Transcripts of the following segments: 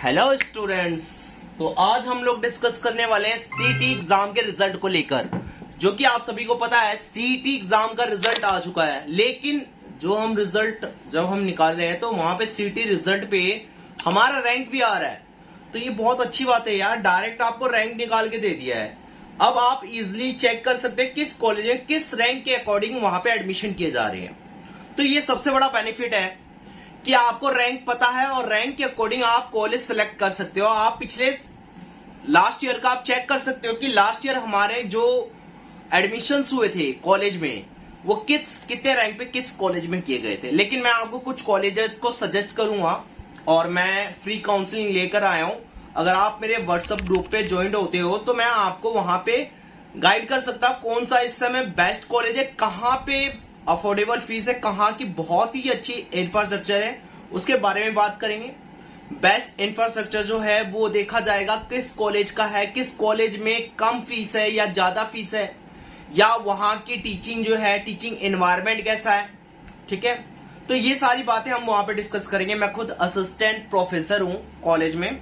Hello students. तो आज हम लोग डिस्कस करने वाले हैं सीईटी एग्जाम के रिजल्ट को लेकर। जो कि आप सभी को पता है सीईटी एग्जाम का रिजल्ट आ चुका है, लेकिन जो हम रिजल्ट जब हम निकाल रहे हैं तो वहां पे सीईटी रिजल्ट पे हमारा रैंक भी आ रहा है। तो ये बहुत अच्छी बात है यार, डायरेक्ट आपको रैंक निकाल के दे दिया है। अब आप इजिली चेक कर सकते हैं किस कॉलेज में किस रैंक के अकॉर्डिंग वहां पे एडमिशन किए जा रहे हैं। तो ये सबसे बड़ा बेनिफिट है कि आपको रैंक पता है और रैंक के अकॉर्डिंग आप कॉलेज सेलेक्ट कर सकते हो। आप पिछले लास्ट ईयर का आप चेक कर सकते हो कि लास्ट ईयर हमारे जो एडमिशन्स हुए थे कॉलेज में वो कितने रैंक पे किस कॉलेज में किए गए थे। लेकिन मैं आपको कुछ कॉलेजेस को सजेस्ट करूंगा और मैं फ्री काउंसलिंग लेकर आया हूं। अगर आप मेरे व्हाट्सएप ग्रुप पे ज्वाइन होते हो तो मैं आपको वहां पे गाइड कर सकता कौन सा इस समय बेस्ट कॉलेज है, कहां पे अफोर्डेबल फीस है, कहां की बहुत ही अच्छी इंफ्रास्ट्रक्चर है, उसके बारे में बात करेंगे। बेस्ट इंफ्रास्ट्रक्चर जो है वो देखा जाएगा किस कॉलेज का है, किस कॉलेज में कम फीस है या ज्यादा फीस है, या वहां की टीचिंग जो है टीचिंग एनवायरनमेंट कैसा है। ठीक है, तो ये सारी बातें हम वहां पे डिस्कस करेंगे। मैं खुद असिस्टेंट प्रोफेसर हूं कॉलेज में,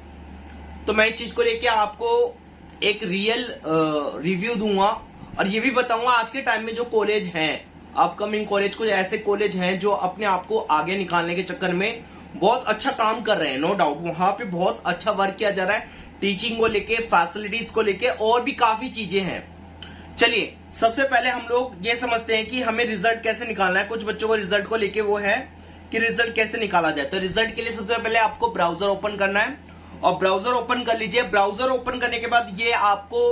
तो मैं इस चीज को लेके आपको एक रियल रिव्यू दूंगा और ये भी बताऊंगा आज के टाइम में जो कॉलेज हैं, अपकमिंग कॉलेज, कुछ ऐसे कॉलेज हैं जो अपने आप को आगे निकालने के चक्कर में बहुत अच्छा काम कर रहे हैं। नो डाउट वहां पे बहुत अच्छा वर्क किया जा रहा है, टीचिंग को लेके, फैसिलिटीज को लेके और भी काफी चीजें हैं। चलिए सबसे पहले हम लोग ये समझते हैं कि हमें रिजल्ट कैसे निकालना है। कुछ बच्चों को रिजल्ट को लेके वो है कि रिजल्ट कैसे निकाला जाए। तो रिजल्ट के लिए सबसे पहले आपको ब्राउजर ओपन करना है और ब्राउजर ओपन कर लीजिए। ब्राउजर ओपन करने के बाद ये आपको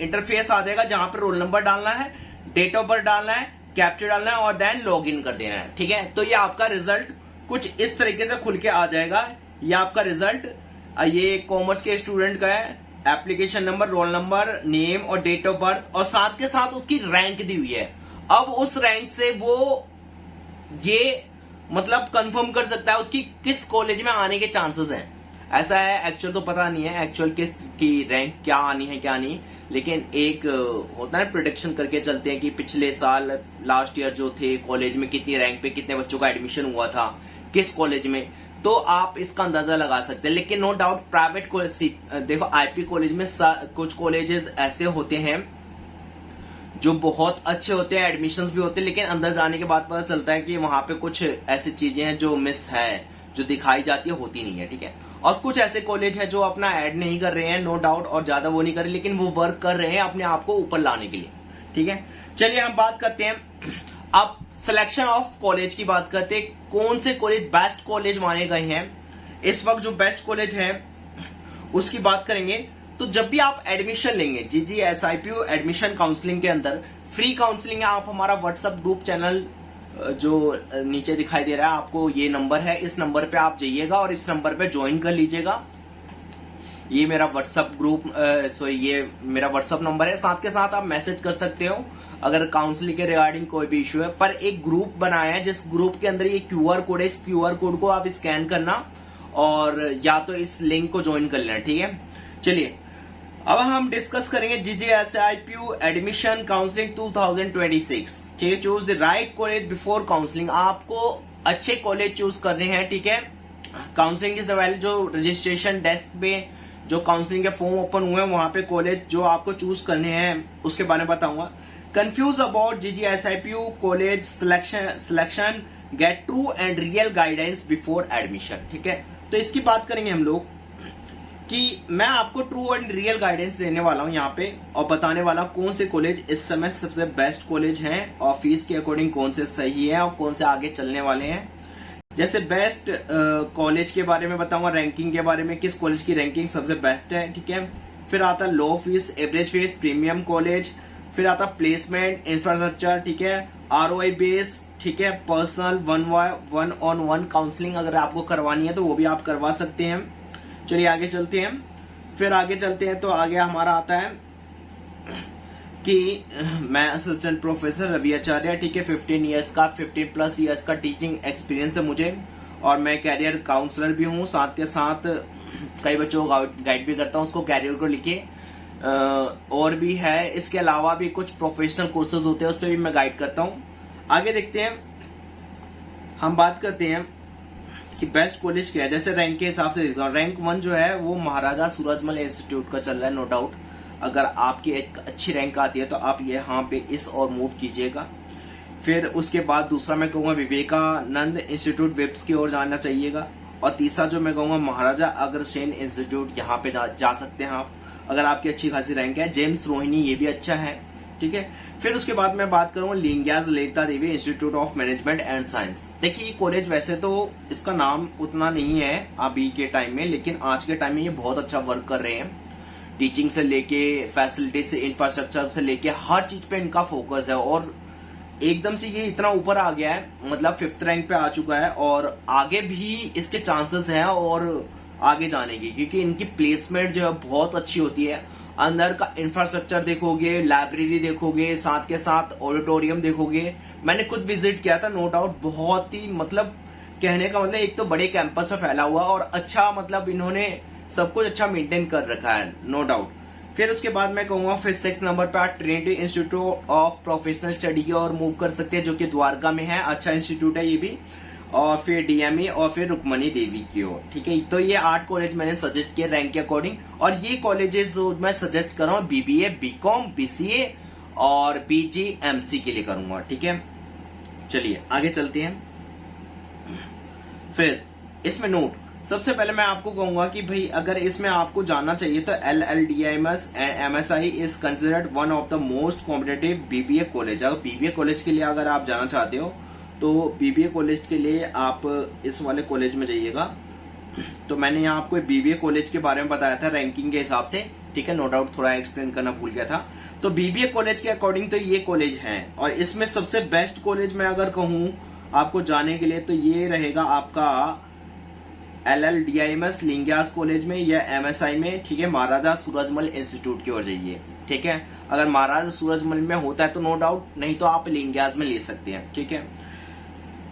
इंटरफेस आ जाएगा जहां पर रोल नंबर डालना है, डेट ऑफ बर्थ डालना है, कैप्चर डालना है और देन लॉग इन कर देना है। ठीक है, तो ये आपका रिजल्ट कुछ इस तरीके से खुल के आ जाएगा। ये आपका रिजल्ट ये कॉमर्स के स्टूडेंट का है, application number, roll number, name और डेट ऑफ बर्थ और साथ के साथ उसकी रैंक दी हुई है। अब उस रैंक से वो ये मतलब कंफर्म कर सकता है उसकी किस कॉलेज में आने के चांसेस हैं। ऐसा है, एक्चुअल तो पता नहीं है एक्चुअल किस की रैंक क्या आनी है क्या नहीं, लेकिन एक होता है प्रिडिक्शन करके चलते हैं कि पिछले साल लास्ट ईयर जो थे कॉलेज में कितनी रैंक पे कितने बच्चों का एडमिशन हुआ था किस कॉलेज में, तो आप इसका अंदाजा लगा सकते हैं। लेकिन नो डाउट प्राइवेट कॉलेज, देखो आईपी कॉलेज में कुछ कॉलेजेस ऐसे होते हैं जो बहुत अच्छे होते हैं, एडमिशंस भी होते हैं, लेकिन अंदर जाने के बाद पता चलता है कि वहां पे कुछ ऐसी चीजें हैं जो मिस है, जो दिखाई जाती है होती नहीं है। ठीक है, और कुछ ऐसे कॉलेज है जो अपना ऐड नहीं कर रहे हैं, नो डाउट, और ज्यादा वो नहीं कर रहे, लेकिन वो वर्क कर रहे हैं अपने आप को ऊपर लाने के लिए। ठीक है, चलिए हम बात करते हैं अब सिलेक्शन ऑफ कॉलेज की बात करते हैं। कौन से कॉलेज बेस्ट कॉलेज माने गए हैं इस वक्त, जो बेस्ट कॉलेज है उसकी बात करेंगे। तो जब भी आप एडमिशन लेंगे GGSIPU एडमिशन काउंसलिंग के अंदर फ्री काउंसलिंग है। आप हमारा व्हाट्सएप ग्रुप चैनल जो नीचे दिखाई दे रहा है आपको, ये नंबर है, इस नंबर पे आप जाइएगा और इस नंबर पे ज्वाइन कर लीजिएगा। ये मेरा व्हाट्सएप ग्रुप ये मेरा व्हाट्सएप नंबर है। साथ के साथ आप मैसेज कर सकते हो अगर काउंसलिंग के रिगार्डिंग कोई भी इश्यू है। पर एक ग्रुप बनाया है जिस ग्रुप के अंदर ये QR कोड है, इस QR कोड को आप स्कैन करना और या तो इस लिंक को ज्वाइन कर लेना। ठीक है, चलिए अब हम डिस्कस करेंगे GGSIPU एडमिशन काउंसलिंग 2026। ठीक है, choose the right college before counselling. आपको अच्छे कॉलेज चूज करने हैं। ठीक है, काउंसलिंग के सवाल जो रजिस्ट्रेशन डेस्क पे जो काउंसलिंग के फॉर्म ओपन हुए हैं वहां पे कॉलेज जो आपको चूज करने हैं उसके बारे में बताऊंगा। Confuse about GGSIPU college selection, get true and real guidance before admission. ठीक है, तो इसकी बात करेंगे हम लोग कि मैं आपको ट्रू एंड रियल गाइडेंस देने वाला हूं यहाँ पे और बताने वाला कौन से कॉलेज इस समय सबसे बेस्ट कॉलेज हैं और फीस के अकॉर्डिंग कौन से सही है और कौन से आगे चलने वाले हैं। जैसे बेस्ट कॉलेज के बारे में बताऊंगा, रैंकिंग के बारे में किस कॉलेज की रैंकिंग सबसे बेस्ट है। ठीक है, फिर आता low fees, average fees, premium college, फिर आता प्लेसमेंट, इंफ्रास्ट्रक्चर, ठीक है, ROI बेस, ठीक है, पर्सनल 1-on-1 काउंसलिंग अगर आपको करवानी है तो वो भी आप करवा सकते हैं। चलिए आगे चलते हैं। फिर आगे चलते हैं तो आगे हमारा आता है कि मैं असिस्टेंट प्रोफेसर रवि आचार्य। ठीक है, 15 ईयर्स का 15+ ईयर्स का टीचिंग एक्सपीरियंस है मुझे और मैं कैरियर काउंसलर भी हूँ। साथ के साथ कई बच्चों को गाइड भी करता हूँ उसको कैरियर को लेके, और भी है इसके अलावा भी कुछ प्रोफेशनल कोर्सेज होते हैं उस पर भी मैं गाइड करता हूँ। आगे देखते हैं, हम बात करते हैं कि बेस्ट कॉलेज क्या है, जैसे रैंक के हिसाब से देखता हूँ। रैंक 1 जो है वो महाराजा सूरजमल इंस्टीट्यूट का चल रहा है, नो डाउट। अगर आपकी एक अच्छी रैंक आती है तो आप यहाँ पे इस और मूव कीजिएगा। फिर उसके बाद दूसरा मैं कहूँगा विवेकानंद इंस्टीट्यूट विप्स की ओर जाना चाहिएगा। और तीसरा जो मैं कहूँगा महाराजा अग्रसेन इंस्टीट्यूट, यहाँ पे जा सकते हैं आप अगर आपकी अच्छी खासी रैंक है। जेम्स रोहिणी ये भी अच्छा है, ठीक है। फिर उसके बाद मैं बात करूंगा Lingaya's Lalita Devi institute of management and science. देखिए ये कॉलेज वैसे तो इसका नाम उतना नहीं है अभी के टाइम में, लेकिन आज के टाइम में ये बहुत अच्छा वर्क कर रहे हैं। टीचिंग से लेके फैसिलिटी से इंफ्रास्ट्रक्चर से लेके हर चीज पे इनका फोकस है और एकदम से ये इतना ऊपर आ गया है, मतलब 5th रैंक पे आ चुका है और आगे भी इसके चांसेस हैं और आगे जाने की, क्योंकि इनकी प्लेसमेंट जो है बहुत अच्छी होती है। अंदर का इंफ्रास्ट्रक्चर देखोगे, लाइब्रेरी देखोगे, साथ के साथ ऑडिटोरियम देखोगे। मैंने खुद विजिट किया था, नो डाउट बहुत ही मतलब कहने का मतलब एक तो बड़े कैंपस में फैला हुआ और अच्छा मतलब इन्होंने सब कुछ अच्छा मेंटेन कर रखा है, नो डाउट। फिर उसके बाद मैं कहूंगा फिर 6 नंबर पे आप Trinity institute of professional study की ओर मूव कर सकते हैं, जो कि द्वारका में है, अच्छा इंस्टीट्यूट है ये भी। और फिर डीएमई और फिर रुक्मणी देवी की ओर, ठीक है। तो ये 8 कॉलेज मैंने सजेस्ट किए रैंक के अकॉर्डिंग। और ये कॉलेजेस जो मैं सजेस्ट कर रहा हूँ बीबीए, बीकॉम, बीसीए और बीजीएमसी के लिए करूंगा, ठीक है। चलिए आगे चलते हैं। फिर इसमें नोट, सबसे पहले मैं आपको कहूंगा कि भाई अगर इसमें आपको जानना चाहिए तो LLDMS and MSI is considered one of the most competitive BBA college. अगर बीबीए कॉलेज के लिए अगर आप जाना चाहते हो तो बीबीए कॉलेज के लिए आप इस वाले कॉलेज में जाइएगा। तो मैंने यहाँ आपको बीबीए कॉलेज के बारे में बताया था रैंकिंग के हिसाब से, ठीक है। नो डाउट थोड़ा एक्सप्लेन करना भूल गया था। तो बीबीए कॉलेज के अकॉर्डिंग तो ये कॉलेज हैं और इसमें सबसे बेस्ट कॉलेज मैं अगर कहूँ आपको जाने के लिए तो ये रहेगा आपका LLDIMS लिंगियास कॉलेज में या MSI में, ठीक है। महाराजा सूरजमल इंस्टीट्यूट की ओर जाइए, ठीक है। अगर महाराजा सूरजमल में होता है तो नो डाउट, नहीं तो आप लिंगियास में ले सकते हैं, ठीक है।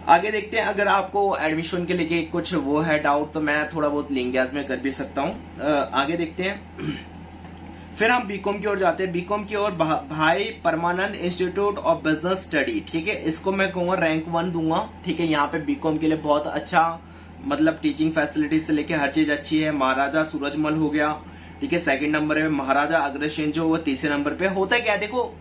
आगे देखते हैं, अगर आपको एडमिशन के लिए कुछ वो है डाउट तो मैं थोड़ा बहुत लिंगियास में कर भी सकता हूँ। आगे देखते हैं। फिर हम बीकॉम की ओर जाते हैं। बीकॉम की ओर भाई परमानंद इंस्टीट्यूट ऑफ बिजनेस स्टडी, ठीक है। इसको मैं कहूंगा रैंक 1 दूंगा, ठीक है। यहाँ पे बीकॉम के लिए बहुत अच्छा मतलब टीचिंग फैसिलिटी से लेके हर चीज अच्छी है। महाराजा सूरजमल हो गया, ठीक है, 2nd नंबर पे। महाराजा अग्रसेन जो वो 3रे नंबर पे। होता है क्या, देखो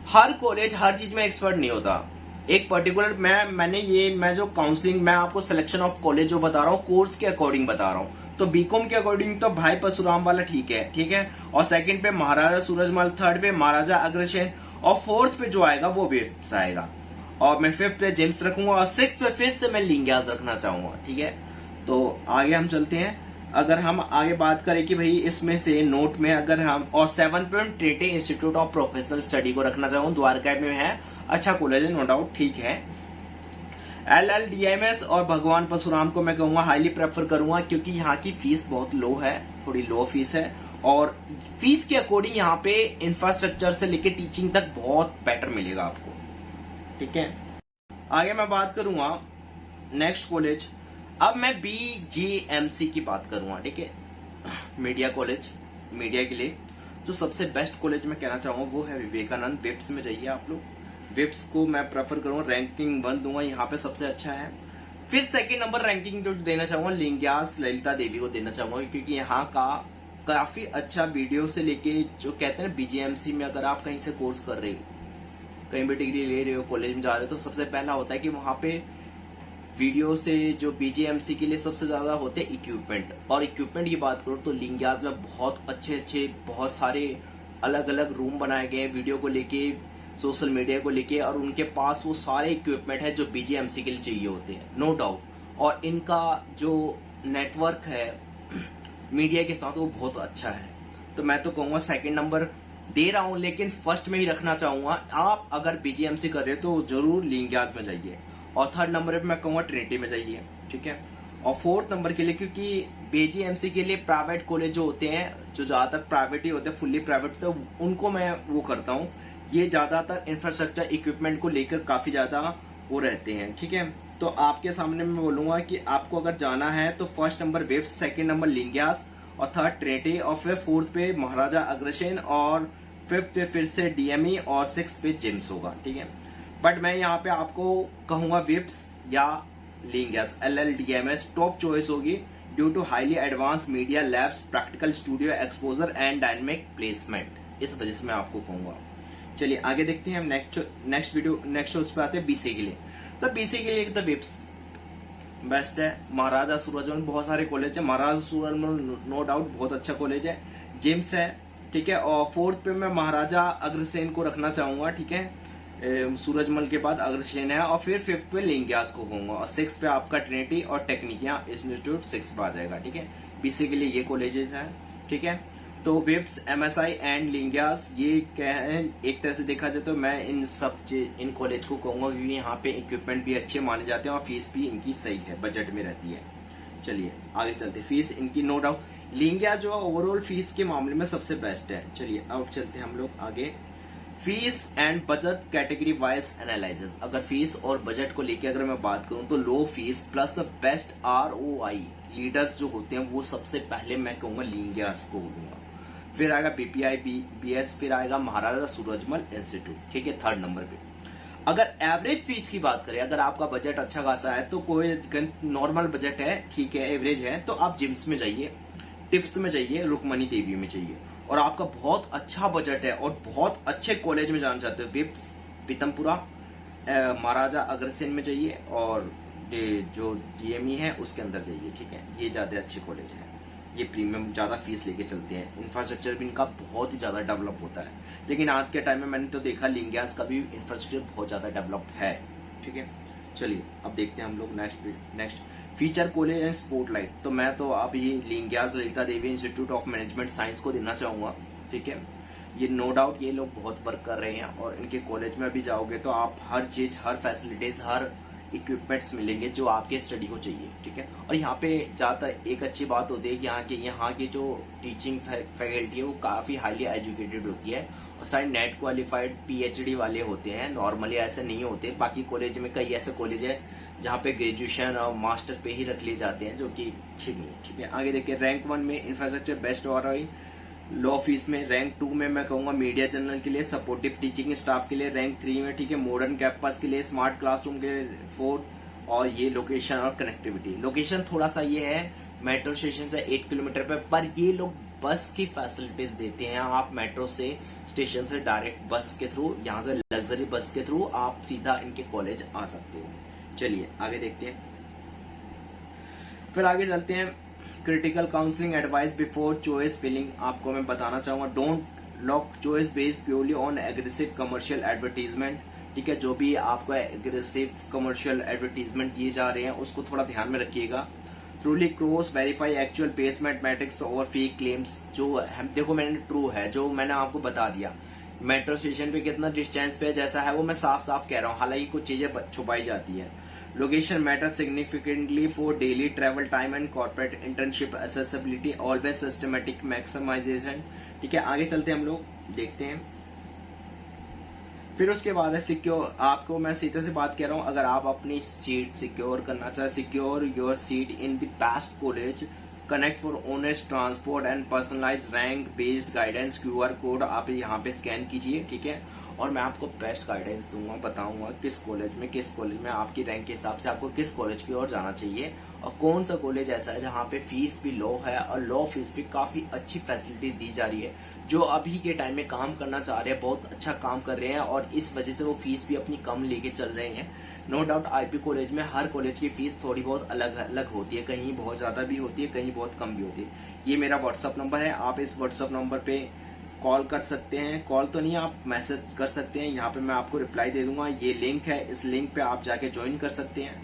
हर कॉलेज हर चीज में एक्सपर्ट नहीं होता। एक पर्टिकुलर मैं जो काउंसलिंग मैं आपको सिलेक्शन ऑफ कॉलेज जो बता रहा हूँ कोर्स के अकॉर्डिंग बता रहा हूँ। तो बीकॉम के अकॉर्डिंग तो भाई परशुराम वाला ठीक है, ठीक है। और 2nd पे महाराजा सूरजमल, 3rd पे महाराजा अग्रसेन और 4th पे जो आएगा वो विप्स आएगा। और मैं 5th पे जेम्स रखूंगा और 6th पे फिर से मैं लिंगियास रखना चाहूंगा, ठीक है। तो आगे हम चलते हैं। अगर हम आगे बात करें कि भाई इसमें से नोट में अगर हम और 7th पे Trinity institute of professional study को रखना चाहूँ, द्वारका में है, अच्छा कॉलेज है, नो डाउट, ठीक है। LLDMS और भगवान परशुराम को मैं कहूंगा हाईली प्रेफर करूंगा, क्योंकि यहाँ की फीस बहुत लो है, थोड़ी लो फीस है और फीस के अकॉर्डिंग यहाँ पे इंफ्रास्ट्रक्चर से लेके टीचिंग तक बहुत बेटर मिलेगा आपको, ठीक है। आगे मैं बात करूंगा नेक्स्ट कॉलेज। अब मैं BGMC की बात करूंगा, ठीक है। मीडिया कॉलेज, मीडिया के लिए जो सबसे बेस्ट कॉलेज मैं कहना चाहूंगा वो है विवेकानंद। विप्स में जाइए आप लोग, विप्स को मैं प्रेफर करूंगा, रैंकिंग 1 दूंगा, यहाँ पे सबसे अच्छा है। फिर 2nd नंबर रैंकिंग जो देना चाहूंगा लिंगियास ललिता देवी को देना चाहूंगा, क्योंकि यहाँ का काफी अच्छा वीडियो से लेके जो कहते हैं BGMC में अगर आप कहीं से कोर्स कर रहे हो, कहीं भी डिग्री ले रहे हो, कॉलेज में जा रहे हो, तो सबसे पहला होता है कि वहां पे वीडियो से जो BGMC के लिए सबसे ज्यादा होते हैं इक्विपमेंट। और इक्विपमेंट की बात करो तो लिंगियास में बहुत अच्छे बहुत सारे अलग अलग रूम बनाए गए हैं वीडियो को लेके, सोशल मीडिया को लेके, और उनके पास वो सारे इक्विपमेंट है जो BGMC के लिए चाहिए होते हैं, नो डाउट। और इनका जो नेटवर्क है मीडिया के साथ वो बहुत अच्छा है। तो मैं तो कहूंगा 2nd नंबर दे रहा हूं, लेकिन फर्स्ट में ही रखना चाहूंगा। आप अगर BGMC कर रहे हो तो जरूर लिंगियास में जाइए। और 3rd नंबर पे मैं कहूंगा ट्रिनिटी में जाइए, ठीक है। और 4th नंबर के लिए, क्योंकि BGMC के लिए प्राइवेट कॉलेज जो होते हैं, जो ज्यादातर प्राइवेट ही होते हैं, फुल्ली प्राइवेट, तो उनको मैं वो करता हूँ। ये ज्यादातर इंफ्रास्ट्रक्चर इक्विपमेंट को लेकर काफी ज्यादा वो रहते हैं, ठीक है। तो आपके सामने मैं बोलूंगा कि आपको अगर जाना है तो 1st नंबर विप्स, 2nd नंबर लिंगियास और 3rd ट्रिनिटी और फिर 4th पे महाराजा अग्रसेन और 5th पे फिर से DME और 6th पे जेम्स होगा, ठीक है। बट मैं यहाँ पे आपको कहूंगा विप्स या लिंगियास LLDMS टॉप चॉइस होगी due to highly advanced media labs, practical studio exposure and dynamic placement. इस वजह से मैं आपको कहूंगा। चलिए आगे देखते हैं हम नेक्स्ट उस पे आते हैं BC के लिए। सर BC के लिए तो विप्स बेस्ट है। महाराजा सूरजमल बहुत सारे कॉलेज है, महाराजा सूरजमल नो डाउट बहुत अच्छा कॉलेज है। जिम्स है, ठीक है। और 4th पे मैं महाराजा अग्रसेन को रखना चाहूंगा, ठीक है। सूरजमल के बाद अग्रसेन है, और फिर 5th पे लिंगियास को कहूंगा, और 6th पे आपका ट्रिनिटी और टेक्निकिया इंस्टीट्यूट 6 पे आ जाएगा, ठीक है। BC के लिए ये कॉलेजेस है, ठीक है। तो विप्स, MSI एंड लिंगियास ये क्या है, एक तरह से देखा जाए तो मैं इन कॉलेज को कहूंगा क्योंकि यहाँ पे इक्विपमेंट भी अच्छे माने जाते हैं और फीस भी इनकी सही है, बजट में रहती है। चलिए आगे चलते, फीस इनकी नो डाउट लिंगिया जो ओवरऑल फीस के मामले में सबसे बेस्ट है। चलिए अब चलते हैं हम लोग आगे, fees and budget category wise analysis. अगर फीस और बजट को लेकर अगर मैं बात करूं तो low fees plus best ROI leaders जो होते हैं वो सबसे पहले मैं कहूंगा लिंगियास को बोलूंगा, फिर आएगा PPI BS, फिर आएगा महाराजा सूरजमल इंस्टीट्यूट, ठीक है 3rd नंबर पे। अगर एवरेज फीस की बात करें, अगर आपका बजट अच्छा खासा है तो कोई नॉर्मल बजट है, ठीक है, एवरेज है, तो आप जिम्स में जाइए, टिप्स में जाइए, रुक्मणी देवी में जाइए। और आपका बहुत अच्छा बजट है और बहुत अच्छे कॉलेज में जाना चाहते हो, विप्स, पीतमपुरा, महाराजा अग्रसेन में जाइए, और जो DME है उसके अंदर जाइए, ठीक है। ये ज्यादा अच्छे कॉलेज है, ये प्रीमियम ज्यादा फीस लेके चलते हैं, इंफ्रास्ट्रक्चर भी इनका बहुत ही ज्यादा डेवलप होता है। लेकिन आज के टाइम में मैंने तो देखा लिंगियास का भी इंफ्रास्ट्रक्चर बहुत ज्यादा डेवलप है, ठीक है। चलिए अब देखते हैं हम लोग next feature college and spotlight. तो मैं तो अब ये लिंगियास Lalita Devi institute of management science को देना चाहूंगा, ठीक है। ये नो डाउट ये लोग बहुत वर्क कर रहे हैं, और इनके कॉलेज में भी जाओगे तो आप हर चीज, हर फैसिलिटीज, हर इक्विपमेंट्स मिलेंगे जो आपके स्टडी को चाहिए, ठीक है। और यहाँ पे ज्यादातर एक अच्छी बात होती है कि यहाँ की जो टीचिंग फैकल्टी है वो काफी हाईली एजुकेटेड होती है, और सारे नेट क्वालिफाइड PhD वाले होते हैं, नॉर्मली ऐसे नहीं होते। बाकी कॉलेज में कई ऐसे कॉलेज है जहाँ पे ग्रेजुएशन और मास्टर पे ही रख लिए जाते हैं, जो कि ठीक नहीं, ठीक है। आगे देखिए, रैंक 1 में इंफ्रास्ट्रक्चर बेस्ट ROI, लो फीस में। रैंक 2 में मैं कहूंगा मीडिया जर्नल के लिए, सपोर्टिव टीचिंग स्टाफ के लिए। रैंक 3 में, ठीक है, मॉडर्न कैंपस के लिए, स्मार्ट क्लासरूम के लिए 4, और ये लोकेशन और कनेक्टिविटी। लोकेशन थोड़ा सा ये है, मेट्रो स्टेशन से 8 किलोमीटर पर ये लोग बस की फैसिलिटीज देते हैं। आप मेट्रो से स्टेशन से डायरेक्ट बस के थ्रू, यहाँ से लग्जरी बस के थ्रू आप सीधा इनके कॉलेज आ सकते हो। चलिए आगे देखते हैं, फिर आगे चलते हैं। Critical counselling advice before choice filling. आपको मैं बताना चाहूंगा, don't lock choice based purely on aggressive commercial advertisement, ठीक है। जो भी आपको एग्रेसिव कमर्शियल एडवर्टीजमेंट दिए जा रहे हैं उसको थोड़ा ध्यान में रखिएगा। Truly cross verify actual placement matrix और फेक क्लेम्स। जो हम देखो, मैंने ट्रू है जो मैंने आपको बता दिया, मेट्रो स्टेशन पे कितना डिस्टेंस पे जैसा है वो मैं साफ साफ कह रहा हूँ, हालांकि कुछ चीजें छुपाई जाती है। Location matter significantly for daily travel time and corporate internship accessibility, always systematic maximisation, ठीक है। आगे चलते हैं हम लोग, देखते हैं। फिर उसके बाद है सिक्योर। आपको मैं सीधे से बात कह रहा हूं, अगर आप अपनी सीट सिक्योर करना चाहे, secure your seat in the best college, connect for honest transport and personalise rank based guidance. QR code आप यहाँ पे स्कैन कीजिए, ठीक है। और मैं आपको बेस्ट गाइडेंस दूंगा, बताऊंगा किस कॉलेज में आपकी रैंक के हिसाब से आपको किस कॉलेज की ओर जाना चाहिए, और कौन सा कॉलेज ऐसा है जहाँ पे फीस भी लो है और लो फीस भी काफी अच्छी फैसिलिटी दी जा रही है। जो अभी के टाइम में काम करना चाह रहे हैं, बहुत अच्छा काम कर रहे हैं, और इस वजह से वो फीस भी अपनी कम लेके चल रहे हैं। नो डाउट IP कॉलेज में हर कॉलेज की फीस थोड़ी बहुत अलग अलग होती है, कहीं बहुत ज्यादा भी होती है, कहीं बहुत कम भी होती है। ये मेरा व्हाट्सअप नंबर है, आप इस व्हाट्सअप नंबर पे कॉल कर सकते हैं, कॉल तो नहीं, आप मैसेज कर सकते हैं, यहाँ पे मैं आपको रिप्लाई दे दूंगा। ये लिंक है, इस लिंक पे आप जाके ज्वाइन कर सकते हैं।